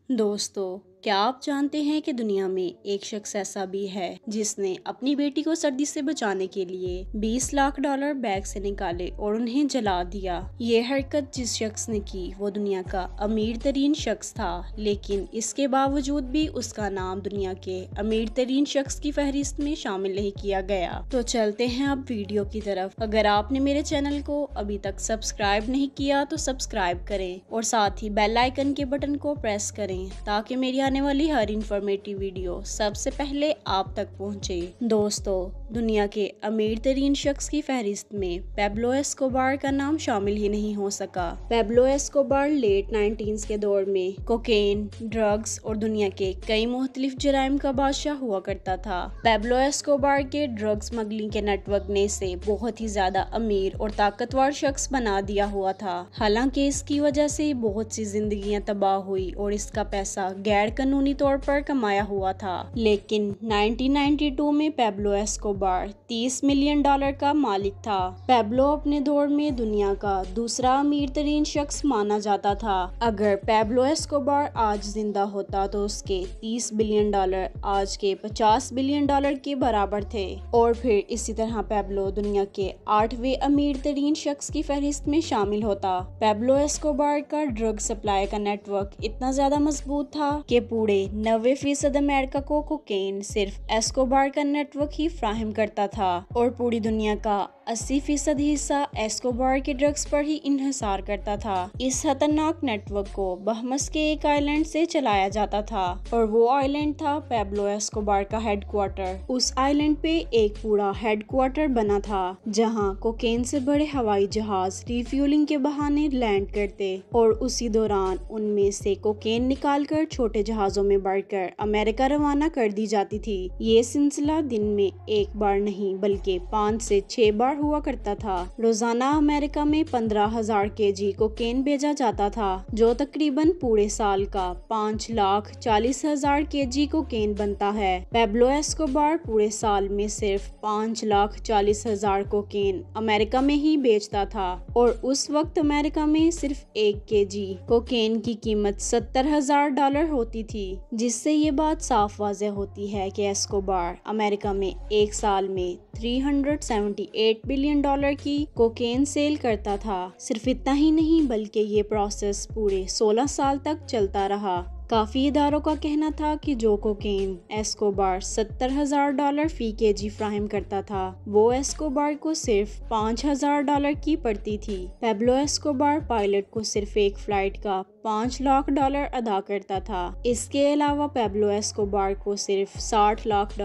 दोस्तों, क्या आप जानते हैं कि दुनिया में एक शख्स ऐसा भी है जिसने अपनी बेटी को सर्दी से बचाने के लिए 20 लाख डॉलर बैग से निकाले और उन्हें जला दिया। ये हरकत जिस शख्स ने की वो दुनिया का अमीर तरीन शख्स था, लेकिन इसके बावजूद भी उसका नाम दुनिया के अमीर तरीन शख्स की फहरिस्त में शामिल नहीं किया गया। तो चलते हैं अब वीडियो की तरफ। अगर आपने मेरे चैनल को अभी तक सब्सक्राइब नहीं किया तो सब्सक्राइब करें और साथ ही बेल आइकन के बटन को प्रेस करें ताकि मेरी आने वाली हर इंफॉर्मेटिव वीडियो सबसे पहले आप तक पहुंचे। दोस्तों, दुनिया के अमीर तरीन शख्स की फहरिस्त में पेब्लो एस्कोबार का नाम शामिल ही नहीं हो सका। पेब्लो एस्कोबार लेट 19s के दौर में कोकेन, ड्रग्स और दुनिया के कई मुख्तलिफ जराइम का बादशाह हुआ करता था। पेब्लो एस्कोबार के ड्रग स्मगलिंग के नेटवर्क ने इसे बहुत ही ज्यादा अमीर और ताकतवर शख्स बना दिया हुआ था। हालांकि इसकी वजह से बहुत सी जिंदगियां तबाह हुई और इसका पैसा गैर कानूनी तौर पर कमाया हुआ था। लेकिन 1992 में पेब्लो एस्कोबार 30 मिलियन डॉलर का मालिक था। पेब्लो अपने दौर में दुनिया का दूसरा अमीर तरीन शख्स माना जाता था। अगर पेब्लो एस्कोबार आज जिंदा होता तो उसके 30 बिलियन डॉलर आज के 50 बिलियन डॉलर के बराबर थे। और फिर इसी तरह पेब्लो दुनिया के 8वें अमीर तरीन शख्स की फहरिस्त में शामिल होता। पेब्लो एस्कोबार का ड्रग सप्लाई का नेटवर्क इतना ज्यादा मजबूत था कि पूरे 90% अमेरिका को कोकेन सिर्फ एस्कोबार का नेटवर्क ही फ्राहम करता था और पूरी दुनिया का 80% हिस्सा एस्कोबार के ड्रग्स पर ही इन्हिसार करता था। इस खतरनाक नेटवर्क को बहमस के एक आइलैंड से चलाया जाता था और वो आइलैंड था पेब्लो एस्कोबार का हेडक्वार्टर। उस आइलैंड पे एक पूरा हेडक्वार्टर बना था जहां कोकेन से बड़े हवाई जहाज रिफ्यूलिंग के बहाने लैंड करते और उसी दौरान उनमें से कोकेन निकालकर छोटे जहाजों में भरकर अमेरिका रवाना कर दी जाती थी। ये सिलसिला दिन में एक बार नहीं बल्कि 5 से 6 बार हुआ करता था। रोजाना अमेरिका में 15,000 केजी कोकेन भेजा जाता था, जो तकरीबन पूरे साल का 5,40,000 केजी कोकेन बनता है। पेब्लो एस्कोबार पूरे साल में सिर्फ 5,40,000 कोकेन अमेरिका में ही बेचता था और उस वक्त अमेरिका में सिर्फ 1 केजी कोकेन की कीमत $70,000 होती थी, जिससे ये बात साफ वाज़ेह होती है कि एस्कोबार अमेरिका में एक साल में 378 बिलियन डॉलर की कोकेन सेल करता था। सिर्फ इतना ही नहीं बल्कि ये प्रोसेस पूरे 16 साल तक चलता रहा। काफी इदारों का कहना था कि जो कोकेन एस्कोबार $70,000 फी केजी फ्राहम करता था वो एस्कोबार को सिर्फ $5,000 की पड़ती थी। पेब्लो एस्कोबार पायलट को सिर्फ एक फ्लाइट का $5 लाख अदा करता था। इसके अलावा पेब्लो एस्कोबार को सिर्फ $60 लाख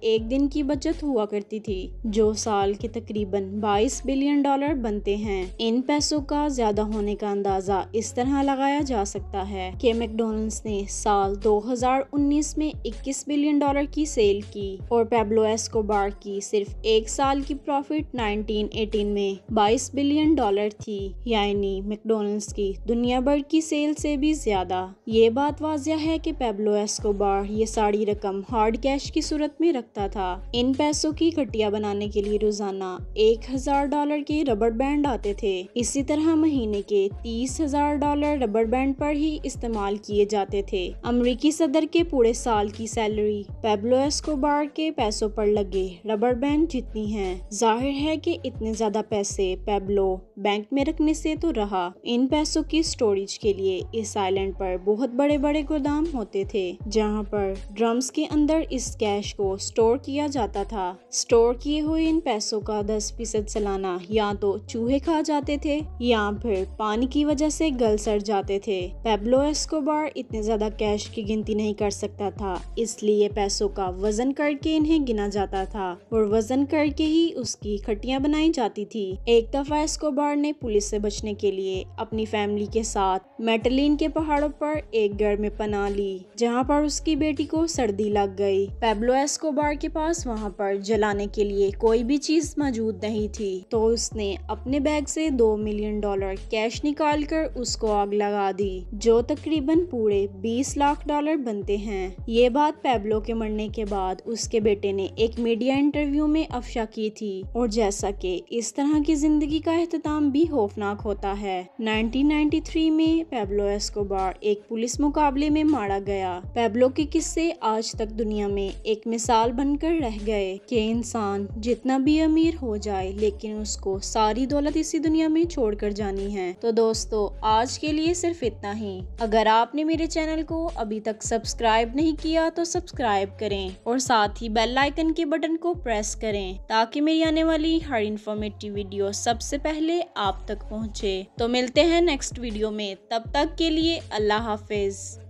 एक दिन की बचत हुआ करती थी, जो साल के तकरीबन $22 बिलियन बनते हैं। इन पैसों का ज्यादा होने का अंदाजा इस तरह लगाया जा सकता है कि मैकडॉनल्ड्स ने साल 2019 में $21 बिलियन की सेल की और पेब्लो एस्कोबार की सिर्फ एक साल की प्रॉफिट 1918 में $22 बिलियन थी, यानी मैकडॉनल्ड्स की दुनिया भर की सेल से भी ज्यादा। ये बात वाजिया है कि पेब्लो एस्कोबार ये सारी रकम हार्ड कैश की सूरत में रखता था। इन पैसों की खटिया बनाने के लिए रोजाना $1,000 के रबर बैंड आते थे। इसी तरह महीने के $30,000 रबर बैंड पर ही इस्तेमाल किए जाते थे। अमेरिकी सदर के पूरे साल की सैलरी पेब्लो एस्कोबार के पैसों पर लगे रबर बैंड जितनी है। जाहिर है कि इतने ज्यादा पैसे पेब्लो बैंक में रखने से तो रहा, इन पैसों की स्टोरेज के लिए इस आइलैंड पर बहुत बड़े बड़े गोदाम होते थे जहां पर ड्रम्स के अंदर इस कैश को स्टोर किया जाता था। स्टोर किए हुए इन पैसों का 10% सालाना या तो चूहे खा जाते थे या फिर पानी की वजह से गल सड़ जाते थे। पेब्लो एस्कोबार इतने ज्यादा कैश की गिनती नहीं कर सकता था, इसलिए पैसों का वजन करके इन्हें गिना जाता था और वजन करके ही उसकी खटियां बनाई जाती थी। एक दफा एस्कोबार ने पुलिस से बचने के लिए अपनी फैमिली के साथ मेटलिन के पहाड़ों पर एक घर में पनाह ली, जहां पर उसकी बेटी को सर्दी लग गई। पेब्लो एस्कोबार के पास वहां पर जलाने के लिए कोई भी चीज मौजूद नहीं थी, तो उसने अपने बैग से $2 मिलियन कैश निकालकर उसको आग लगा दी, जो तकरीबन पूरे 20 लाख डॉलर बनते हैं। ये बात पैब्लो के मरने के बाद उसके बेटे ने एक मीडिया इंटरव्यू में अफशा की थी। और जैसा कि इस तरह की जिंदगी का इख्तिताम भी खौफनाक होता है। 1993 में पैब्लो एस्कोबार एक पुलिस मुकाबले में मारा गया। पैब्लो के किस्से आज तक दुनिया में एक मिसाल बनकर रह गए कि इंसान जितना भी अमीर हो जाए लेकिन उसको सारी दौलत इसी दुनिया में छोड़कर जानी है। तो दोस्तों आज के लिए सिर्फ इतना ही। अगर आपने मेरे चैनल को अभी तक सब्सक्राइब नहीं किया तो सब्सक्राइब करें और साथ ही बेल आइकन के बटन को प्रेस करें ताकि मेरी आने वाली हर इन्फॉर्मेटिव वीडियो सबसे पहले आप तक पहुंचे। तो मिलते हैं नेक्स्ट वीडियो में, तब तक के लिए अल्लाह हाफिज।